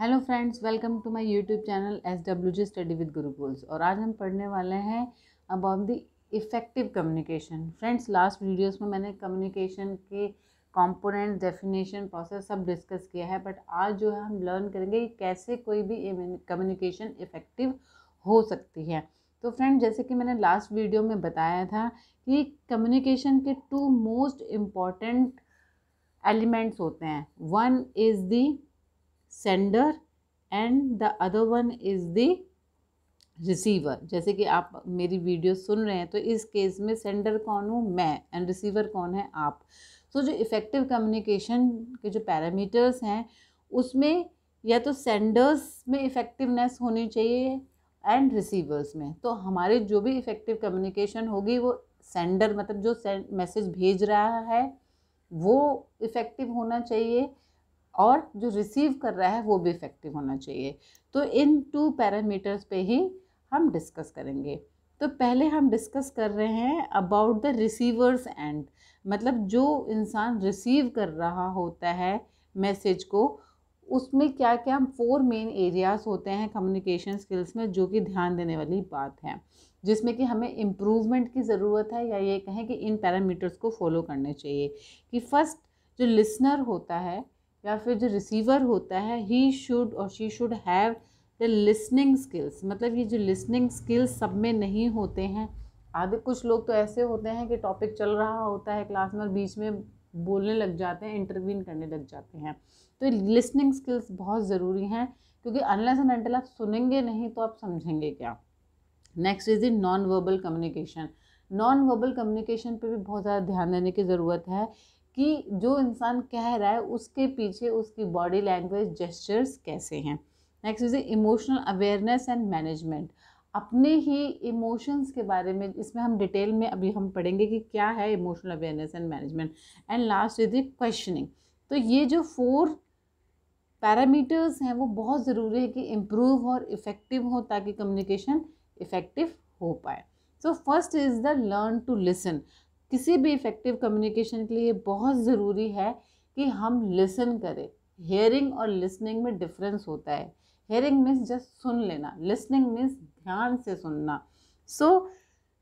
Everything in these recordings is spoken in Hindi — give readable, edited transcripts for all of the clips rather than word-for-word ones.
Hello friends, welcome to my YouTube channel SWG study with Gurukuls. और आज हम पढ़ने वाले हैं about the effective communication. Friends, last videos में मैंने कम्युनिकेशन के कंपोनेंट, डेफिनेशन, प्रोसेस सब डिस्कस किया है, बट आज जो है हम लर्न करेंगे कि कैसे कोई भी कम्युनिकेशन इफ़ेक्टिव हो सकती है। तो फ्रेंड, जैसे कि मैंने लास्ट वीडियो में बताया था कि कम्युनिकेशन के टू मोस्ट इम्पॉर्टेंट एलिमेंट्स होते हैं। One is the sender and the other one is the receiver. जैसे कि आप मेरी वीडियो सुन रहे हैं तो इस केस में सेंडर कौन हूँ मैं एंड रिसीवर कौन है आप। सो जो इफ़ेक्टिव कम्युनिकेशन के जो पैरामीटर्स हैं उसमें या तो सेंडर्स में इफ़ेक्टिवनेस होनी चाहिए एंड रिसीवर्स में। तो हमारी जो भी इफ़ेक्टिव कम्युनिकेशन होगी वो सेंडर मतलब जो मैसेज भेज रहा है वो इफ़ेक्टिव होना चाहिए और जो रिसीव कर रहा है वो भी इफ़ेक्टिव होना चाहिए। तो इन टू पैरामीटर्स पे ही हम डिस्कस करेंगे। तो पहले हम डिस्कस कर रहे हैं अबाउट द रिसीवर्स एंड, मतलब जो इंसान रिसीव कर रहा होता है मैसेज को, उसमें क्या क्या 4 मेन एरियाज़ होते हैं कम्युनिकेशन स्किल्स में, जो कि ध्यान देने वाली बात है, जिसमें कि हमें इम्प्रूवमेंट की ज़रूरत है, या ये कहें कि इन पैरामीटर्स को फॉलो करने चाहिए। कि फर्स्ट, जो लिसनर होता है या फिर जो रिसीवर होता है, ही शुड और she should have the listening skills. मतलब ये जो लिसनिंग स्किल्स सब में नहीं होते हैं। आधे कुछ लोग तो ऐसे होते हैं कि टॉपिक चल रहा होता है क्लास में और बीच में बोलने लग जाते हैं, इंटरवीन करने लग जाते हैं। तो लिसनिंग स्किल्स बहुत ज़रूरी हैं, क्योंकि अनलेस एंड अनटिल आप सुनेंगे नहीं तो आप समझेंगे क्या। Next is the non verbal communication. Non verbal communication पे भी बहुत ज़्यादा ध्यान देने की ज़रूरत है कि जो इंसान कह रहा है उसके पीछे उसकी बॉडी लैंग्वेज, जेस्चर्स कैसे हैं। Next is emotional awareness and management. अपने ही इमोशंस के बारे में इसमें हम डिटेल में अभी हम पढ़ेंगे कि क्या है emotional awareness and management. And last is the questioning. तो ये जो 4 पैरामीटर्स हैं वो बहुत ज़रूरी है कि इम्प्रूव और इफ़ेक्टिव हो, ताकि कम्युनिकेशन इफ़ेक्टिव हो पाए। So first is the learn to listen. किसी भी इफ़ेक्टिव कम्युनिकेशन के लिए बहुत ज़रूरी है कि हम लिसन करें। हेयरिंग और लिसनिंग में डिफरेंस होता है। हेयरिंग मीन्स जस्ट सुन लेना, लिसनिंग मीन्स ध्यान से सुनना। So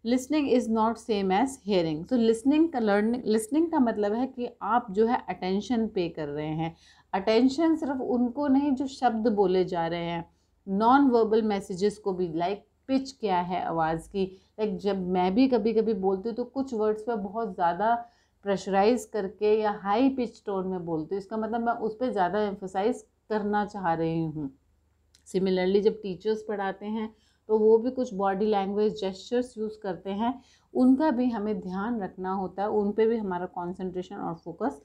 listening is not same as hearing. तो लिसनिंग का मतलब है कि आप जो है अटेंशन पे कर रहे हैं। अटेंशन सिर्फ उनको नहीं जो शब्द बोले जा रहे हैं, नॉन वर्बल मैसेजेस को भी, लाइक पिच क्या है आवाज़ की। लाइक जब मैं भी कभी कभी बोलती हूँ तो कुछ वर्ड्स पे बहुत ज़्यादा प्रेशराइज करके या हाई पिच टोन में बोलती हूँ, इसका मतलब मैं उस पर ज़्यादा एम्फोसाइज करना चाह रही हूँ। सिमिलरली जब टीचर्स पढ़ाते हैं तो वो भी कुछ बॉडी लैंग्वेज, जेस्चर्स यूज़ करते हैं, उनका भी हमें ध्यान रखना होता है, उन पे भी हमारा कंसंट्रेशन और फोकस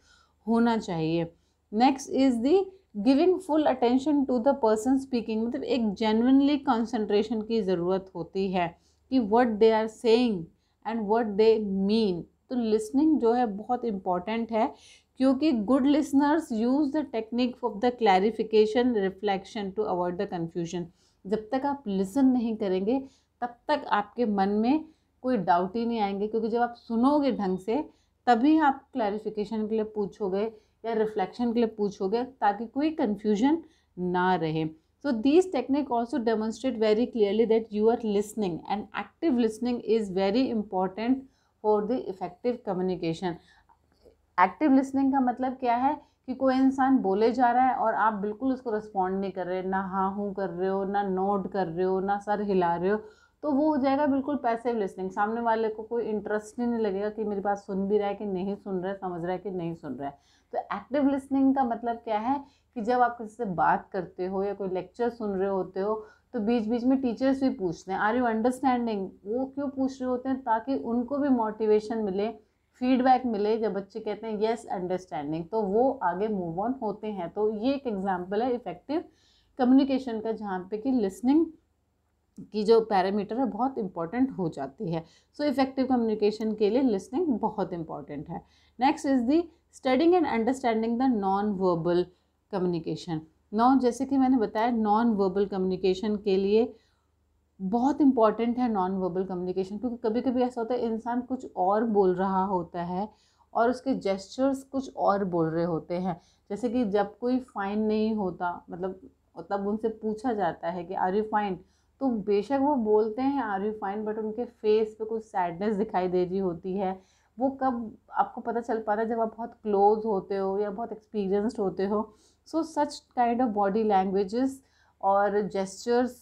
होना चाहिए। Next is the giving full attention to the person speaking. मतलब एक जेन्युइनली कंसंट्रेशन की ज़रूरत होती है कि what they are saying and what they mean. तो लिसनिंग जो है बहुत इम्पॉर्टेंट है, क्योंकि good listeners use the technique of the clarification reflection to avoid the confusion. जब तक आप लिसन नहीं करेंगे तब तक आपके मन में कोई डाउट ही नहीं आएंगे, क्योंकि जब आप सुनोगे ढंग से तभी आप क्लैरिफिकेशन के लिए पूछोगे या रिफ्लेक्शन के लिए पूछोगे, ताकि कोई कन्फ्यूजन ना रहे। So these technique also demonstrate very clearly that you are listening, and active listening is very important for the effective communication. Active listening का मतलब क्या है कि कोई इंसान बोले जा रहा है और आप बिल्कुल उसको रिस्पॉन्ड नहीं कर रहे, ना हाँ हूँ कर रहे हो, ना नोड कर रहे हो, ना सर हिला रहे हो, तो वो हो जाएगा बिल्कुल पैसिव लिसनिंग। सामने वाले को कोई इंटरेस्ट ही नहीं लगेगा कि मेरी बात सुन भी रहा है कि नहीं सुन रहा है, समझ रहा है कि नहीं सुन रहा है। तो एक्टिव लिसनिंग का मतलब क्या है कि जब आप किसी से बात करते हो या कोई लेक्चर सुन रहे होते हो तो बीच बीच में टीचर्स भी पूछते हैं आर यू अंडरस्टैंडिंग। वो क्यों पूछ रहे होते हैं? ताकि उनको भी मोटिवेशन मिले, फीडबैक मिले। जब बच्चे कहते हैं येस अंडरस्टैंडिंग तो वो आगे मूव ऑन होते हैं। तो ये एक एग्जांपल है इफेक्टिव कम्युनिकेशन का, जहाँ पे कि लिसनिंग की जो पैरामीटर है बहुत इंपॉर्टेंट हो जाती है। सो इफेक्टिव कम्युनिकेशन के लिए लिसनिंग बहुत इंपॉर्टेंट है। Next is the studying and understanding the non verbal communication. जैसे कि मैंने बताया, नॉन वर्बल कम्युनिकेशन के लिए बहुत इंपॉर्टेंट है नॉन वर्बल कम्युनिकेशन, क्योंकि कभी कभी ऐसा होता है इंसान कुछ और बोल रहा होता है और उसके जेस्चर्स कुछ और बोल रहे होते हैं। जैसे कि जब कोई फाइन नहीं होता, मतलब तब उनसे पूछा जाता है कि आर यू फाइन, तो बेशक वो बोलते हैं आर यू फाइन, बट उनके फेस पे कुछ सैडनेस दिखाई दे रही होती है। वो कब आपको पता चल पाता है? जब आप बहुत क्लोज होते हो या बहुत एक्सपीरियंस्ड होते हो। So such kind of body languages और जेस्चर्स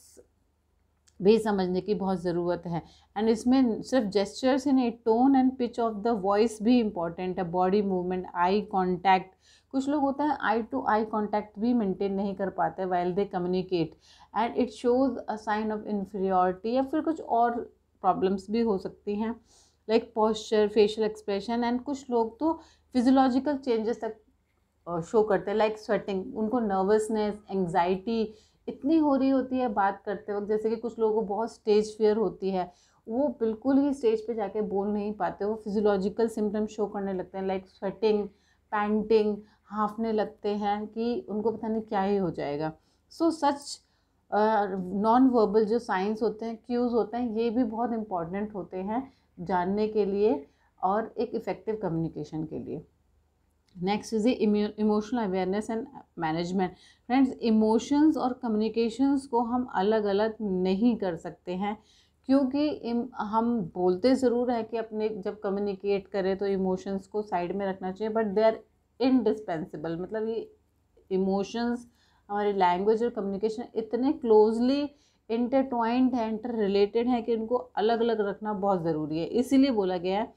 भी समझने की बहुत ज़रूरत है। एंड इसमें सिर्फ जेस्चर्स ही नहीं, tone and pitch of the voice भी इम्पॉर्टेंट है, बॉडी मूवमेंट, आई कॉन्टैक्ट। कुछ लोग होते हैं आई टू आई कॉन्टैक्ट भी मेंटेन नहीं कर पाते while they communicate, and it shows a sign of inferiority, या फिर कुछ और प्रॉब्लम्स भी हो सकती हैं, like posture, facial expression. And कुछ लोग तो फिजियोलॉजिकल चेंजेस तक शो करते हैं, लाइक स्वेटिंग, उनको नर्वसनेस, एंग्जाइटी इतनी हो रही होती है बात करते वक्त। जैसे कि कुछ लोगों को बहुत स्टेज फियर होती है, वो बिल्कुल ही स्टेज पे जाके बोल नहीं पाते, वो फिजियोलॉजिकल सिम्टम्स शो करने लगते हैं, लाइक स्वेटिंग, पैंटिंग, हाँफने लगते हैं कि उनको पता नहीं क्या ही हो जाएगा। सो सच नॉन वर्बल जो साइंस होते हैं, क्यूज़ होते हैं, ये भी बहुत इंपॉर्टेंट होते हैं जानने के लिए और एक इफ़ेक्टिव कम्युनिकेशन के लिए। Next is the emotional awareness and management. Friends, emotions और कम्युनिकेशंस को हम अलग अलग नहीं कर सकते हैं, क्योंकि हम बोलते ज़रूर हैं कि अपने जब कम्युनिकेट करें तो इमोशंस को साइड में रखना चाहिए, बट दे आर इनडिस्पेंसिबल। मतलब ये इमोशंस हमारी लैंग्वेज और कम्युनिकेशन इतने क्लोजली इंटरट्वाइंड है, इंटर रिलेटेड हैं कि उनको अलग अलग रखना बहुत ज़रूरी है। इसीलिए बोला गया है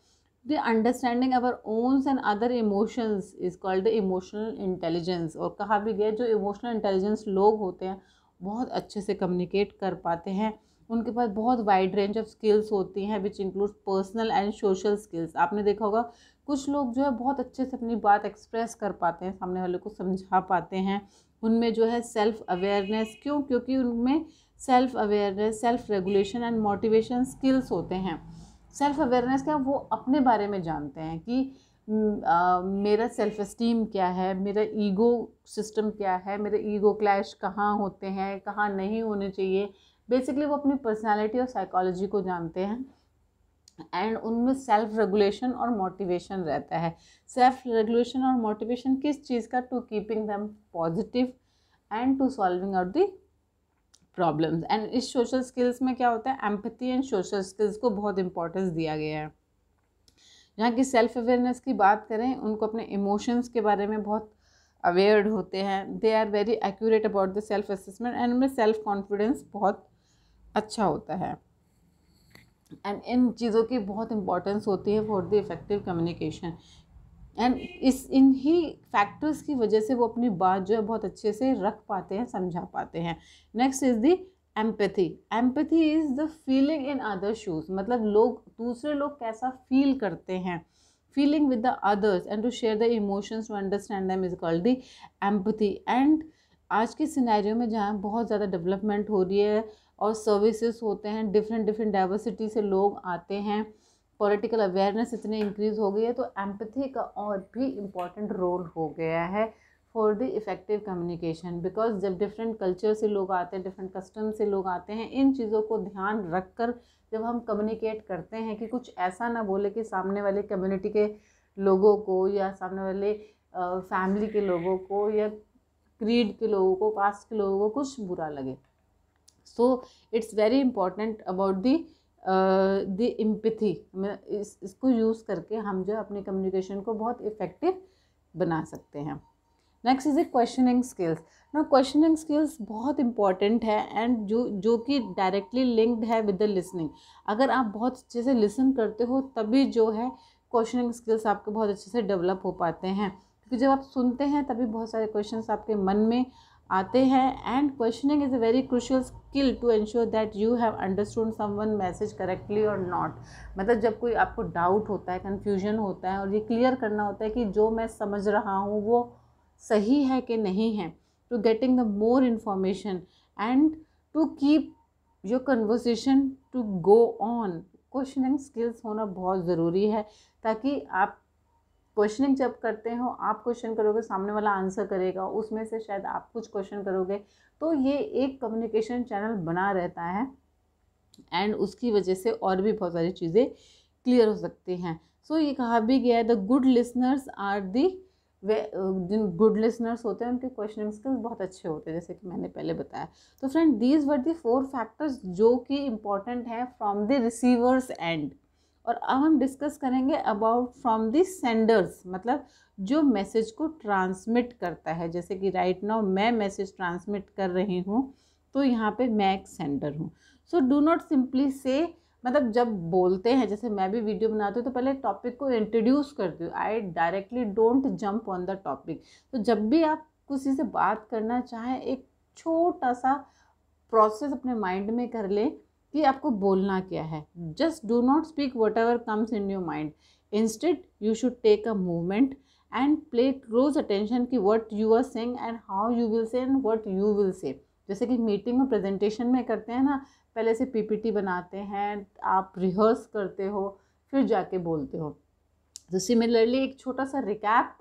The understanding our own and other emotions is called the emotional intelligence। और कहा भी गया जो इमोशनल इंटेलिजेंस लोग होते हैं बहुत अच्छे से कम्युनिकेट कर पाते हैं, उनके पास बहुत वाइड रेंज ऑफ स्किल्स होती हैं which include personal and social skills. आपने देखा होगा कुछ लोग जो है बहुत अच्छे से अपनी बात एक्सप्रेस कर पाते हैं, सामने वाले को समझा पाते हैं, उनमें जो है सेल्फ अवेयरनेस, क्योंकि उनमें self awareness, self regulation and motivation skills होते हैं। सेल्फ अवेयरनेस क्या, वो अपने बारे में जानते हैं कि मेरा सेल्फ एस्टीम क्या है, मेरा ईगो सिस्टम क्या है, मेरे ईगो क्लैश कहाँ होते हैं, कहाँ नहीं होने चाहिए। बेसिकली वो अपनी पर्सनालिटी और साइकोलॉजी को जानते हैं, एंड उनमें सेल्फ रेगुलेशन और मोटिवेशन रहता है। सेल्फ रेगुलेशन और मोटिवेशन किस चीज़ का? To keeping them positive and to solving out the problems. And इस सोशल स्किल्स में क्या होता है? एम्पैथी एंड सोशल स्किल्स को बहुत इंपॉर्टेंस दिया गया है। जहाँ की सेल्फ अवेयरनेस की बात करें, उनको अपने इमोशंस के बारे में बहुत अवेयर्ड होते हैं, they are very accurate about the self assessment, and उनमें सेल्फ कॉन्फिडेंस बहुत अच्छा होता है। एंड इन चीज़ों की बहुत इंपॉर्टेंस होती है for the effective communication, and इन्हीं फैक्टर्स की वजह से वो अपनी बात जो है बहुत अच्छे से रख पाते हैं, समझा पाते हैं। Next is the empathy. Empathy is the feeling in other shoes, मतलब दूसरे लोग कैसा फील करते हैं, feeling with the others and to share the emotions, to understand them is called the empathy. And आज के सिनेरियो में जहाँ बहुत ज़्यादा डेवलपमेंट हो रही है और सर्विसेज होते हैं, डिफरेंट डाइवर्सिटी से लोग आते हैं, पॉलिटिकल अवेयरनेस इतनी इंक्रीज़ हो गई है, तो एम्पैथी का और भी इम्पॉर्टेंट रोल हो गया है for the effective communication. Because जब डिफरेंट कल्चर से लोग आते हैं, डिफरेंट कस्टम से लोग आते हैं, इन चीज़ों को ध्यान रख कर जब हम कम्युनिकेट करते हैं कि कुछ ऐसा ना बोले कि सामने वाले कम्युनिटी के लोगों को या सामने वाले फैमिली के लोगों को या क्रीड के लोगों को, कास्ट के लोगों को कुछ बुरा लगे। So it's very important about the empathy. इसको यूज़ करके हम जो अपनी कम्युनिकेशन को बहुत इफ़ेक्टिव बना सकते हैं। Next is a questioning skills. ना क्वेश्चनिंग स्किल्स बहुत इंपॉर्टेंट है, एंड जो कि डायरेक्टली लिंक्ड है विद द लिसनिंग। अगर आप बहुत अच्छे से लिसन करते हो तभी जो है क्वेश्चनिंग स्किल्स आपके बहुत अच्छे से डेवलप हो पाते हैं, क्योंकि जब आप सुनते हैं तभी बहुत सारे क्वेश्चंस आपके मन में आते हैं। And questioning is a very crucial skill to ensure that you have understood someone message correctly और नॉट। मतलब जब कोई आपको डाउट होता है, कन्फ्यूजन होता है, और ये क्लियर करना होता है कि जो मैं समझ रहा हूँ वो सही है कि नहीं है, to getting the more information and to keep your conversation to go on. Questioning skills होना बहुत ज़रूरी है, ताकि आप क्वेश्चनिंग जब करते हो, आप क्वेश्चन करोगे, सामने वाला आंसर करेगा, उसमें से शायद आप कुछ क्वेश्चन करोगे, तो ये एक कम्युनिकेशन चैनल बना रहता है, एंड उसकी वजह से और भी बहुत सारी चीज़ें क्लियर हो सकती हैं। सो ये कहा भी गया है the good listeners are the, जिन गुड लिसनर्स होते हैं उनके क्वेश्चनिंग स्किल्स बहुत अच्छे होते हैं, जैसे कि मैंने पहले बताया। तो friend these were the 4 factors जो कि इम्पॉर्टेंट हैं फ्रॉम द रिसीवर्स एंड। और अब हम डिस्कस करेंगे अबाउट फ्रॉम द सेंडर्स, मतलब जो मैसेज को ट्रांसमिट करता है। जैसे कि राइट नाउ मैं मैसेज ट्रांसमिट कर रही हूँ, तो यहाँ पे मैं एक सेंडर हूँ। सो डू नॉट सिंपली से, मतलब जब बोलते हैं, जैसे मैं भी वीडियो बनाती हूँ तो पहले टॉपिक को इंट्रोड्यूस करती हूँ, I directly don't jump on the topic. तो जब भी आप किसी से बात करना चाहें, एक छोटा सा प्रोसेस अपने माइंड में कर लें कि आपको बोलना क्या है। Just do not speak whatever comes in your mind, instead you should take a movement and play close attention कि what you are saying and how you will say and what you will say. जैसे कि मीटिंग में प्रेजेंटेशन में करते हैं ना, पहले से पीपीटी बनाते हैं, आप रिहर्स करते हो, फिर जाके बोलते हो। तो सिमिलरली एक छोटा सा रिकैप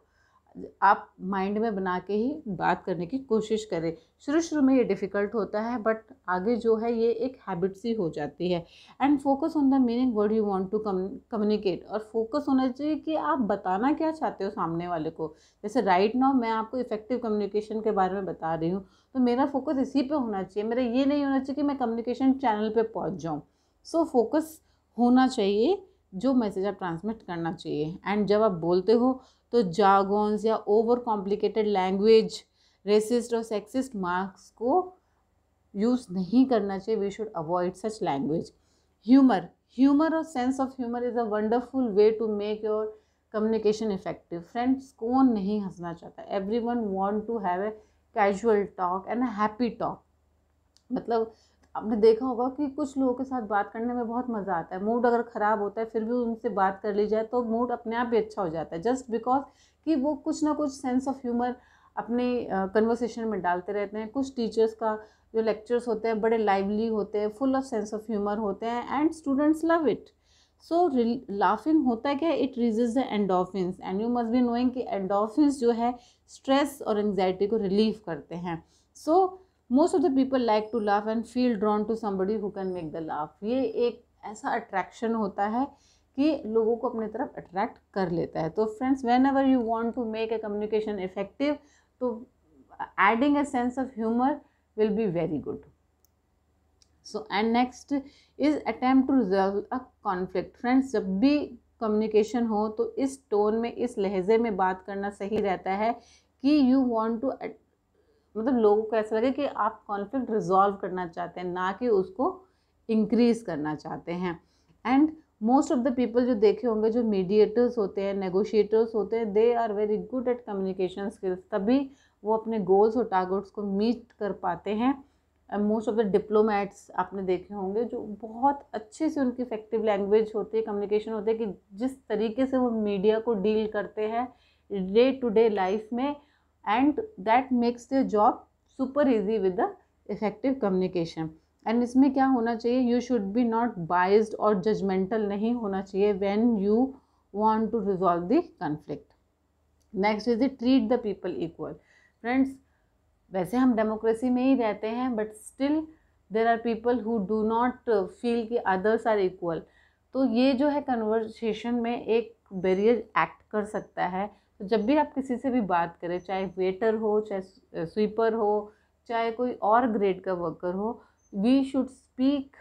आप माइंड में बना के ही बात करने की कोशिश करें। शुरू शुरू में ये डिफ़िकल्ट होता है, बट आगे जो है ये एक हैबिट सी हो जाती है। And focus on the meaning word you want to communicate, और फोकस होना चाहिए कि आप बताना क्या चाहते हो सामने वाले को। जैसे राइट नाउ मैं आपको इफेक्टिव कम्युनिकेशन के बारे में बता रही हूँ, तो मेरा फोकस इसी पे होना चाहिए। मेरा ये नहीं होना चाहिए कि मैं कम्युनिकेशन चैनल पे पहुँच जाऊँ। सो फोकस होना चाहिए जो मैसेज आप ट्रांसमिट करना चाहिए। एंड जब आप बोलते हो तो जार्गन्स या ओवर कॉम्प्लिकेटेड लैंग्वेज, रेसिस्ट और सेक्सिस्ट मार्क्स को यूज़ नहीं करना चाहिए। We should avoid such language. Humour और sense of humour is a wonderful way to make your communication effective. Friends, कौन नहीं हंसना चाहता? Everyone want to have a casual talk and a happy talk. मतलब आपने देखा होगा कि कुछ लोगों के साथ बात करने में बहुत मज़ा आता है। मूड अगर ख़राब होता है फिर भी उनसे बात कर ली जाए तो मूड अपने आप भी अच्छा हो जाता है, जस्ट बिकॉज कि वो कुछ ना कुछ सेंस ऑफ ह्यूमर अपने कन्वर्सेशन में डालते रहते हैं। कुछ टीचर्स का जो लेक्चर्स होते हैं बड़े लाइवली होते हैं, full of sense of humour होते हैं, and students love it. So laughing होता है क्या, it releases the endorphins, and you must be knowing कि एंडोर्फिन्स जो है स्ट्रेस और एंग्जाइटी को रिलीव करते हैं। So most of the people like to laugh and feel drawn to somebody who can make the laugh. ये एक ऐसा अट्रैक्शन होता है कि लोगों को अपने तरफ अट्रैक्ट कर लेता है। तो friends, whenever you want to make a communication effective, तो adding a sense of humour will be very good. So and next is attempt to resolve a conflict. Friends, जब भी कम्युनिकेशन हो तो इस टोन में, इस लहजे में बात करना सही रहता है कि यू वॉन्ट टू, मतलब लोगों को ऐसा लगे कि आप कॉन्फ्लिक्ट रिजॉल्व करना चाहते हैं, ना कि उसको इंक्रीज करना चाहते हैं। And most of the people जो देखे होंगे, जो मीडिएटर्स होते हैं, नेगोशिएटर्स होते हैं, they are very good at communication skills. तभी वो अपने गोल्स और टारगेट्स को मीट कर पाते हैं। मोस्ट ऑफ द डिप्लोमैट्स आपने देखे होंगे जो बहुत अच्छे से, उनकी इफेक्टिव लैंग्वेज होती है, कम्युनिकेशन होती है, कि जिस तरीके से वो मीडिया को डील करते हैं डे टू डे लाइफ में, and that makes their job super easy with the effective communication। and इसमें क्या होना चाहिए, you should be not biased और judgmental नहीं होना चाहिए when you want to resolve the conflict। next is the treat the people equal। friends, वैसे हम डेमोक्रेसी में ही रहते हैं, but still there are people who do not feel कि others are equal। तो ये जो है कन्वर्सेशन में एक बैरियर एक्ट कर सकता है। तो जब भी आप किसी से भी बात करें, चाहे वेटर हो, चाहे स्वीपर हो, चाहे कोई और ग्रेड का वर्कर हो, we should speak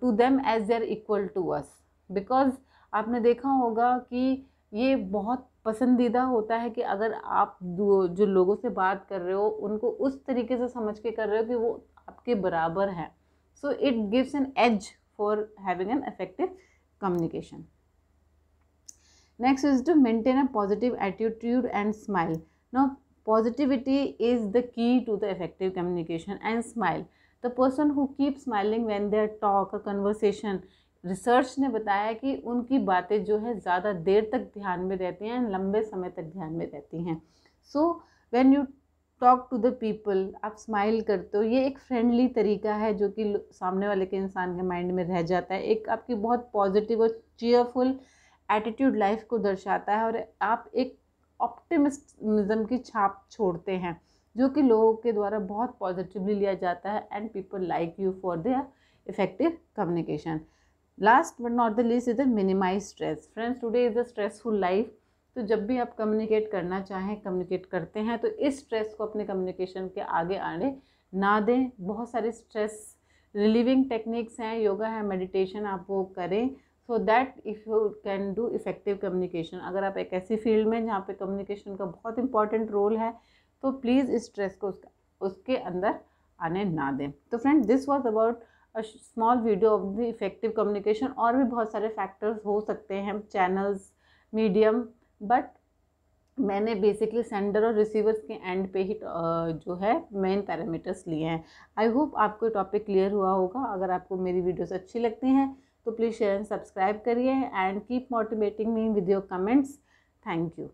to them as their equal to us. Because आपने देखा होगा कि ये बहुत पसंदीदा होता है कि अगर आप जो लोगों से बात कर रहे हो उनको उस तरीके से समझ के कर रहे हो कि वो आपके बराबर हैं। So it gives an edge for having an effective communication। Next is to maintain a positive attitude and smile। Now, positivity is the key to the effective communication and smile। The person who keeps smiling when they talk or conversation, research ने बताया कि उनकी बातें जो है ज़्यादा देर तक ध्यान में रहती हैं, लंबे समय तक ध्यान में रहती हैं। So when you talk to the people, आप स्माइल करते हो, ये एक फ्रेंडली तरीका है जो कि सामने वाले के इंसान के माइंड में रह जाता है। एक आपकी बहुत पॉजिटिव और चीयरफुल एटीट्यूड लाइफ को दर्शाता है, और आप एक ऑप्टिमिज्म की छाप छोड़ते हैं जो कि लोगों के द्वारा बहुत पॉजिटिवली लिया जाता है, and people like you for their effective communication. Last but not the least is the minimise stress. Friends, today is the stressful life. तो जब भी आप कम्युनिकेट करना चाहें, कम्युनिकेट करते हैं, तो इस स्ट्रेस को अपने कम्युनिकेशन के आगे आने ना दें। बहुत सारे स्ट्रेस रिलीविंग टेक्निक्स हैं, योगा है, मेडिटेशन, आप वो करें so that if you can do effective communication. अगर आप एक ऐसी फील्ड में जहाँ पे कम्युनिकेशन का बहुत इंपॉर्टेंट रोल है, तो प्लीज़ इस स्ट्रेस को उसके अंदर आने ना दें। तो friend, this was about a small video of the effective communication. और भी बहुत सारे फैक्टर्स हो सकते हैं, चैनल्स, मीडियम, बट मैंने बेसिकली सेंडर और रिसीवर्स के एंड पे ही जो है मेन पैरामीटर्स लिए हैं। आई होप आपको टॉपिक क्लियर हुआ होगा। अगर आपको मेरी वीडियोस अच्छी लगती हैं तो प्लीज़ शेयर एंड सब्सक्राइब करिए and keep motivating me with your comments. Thank you.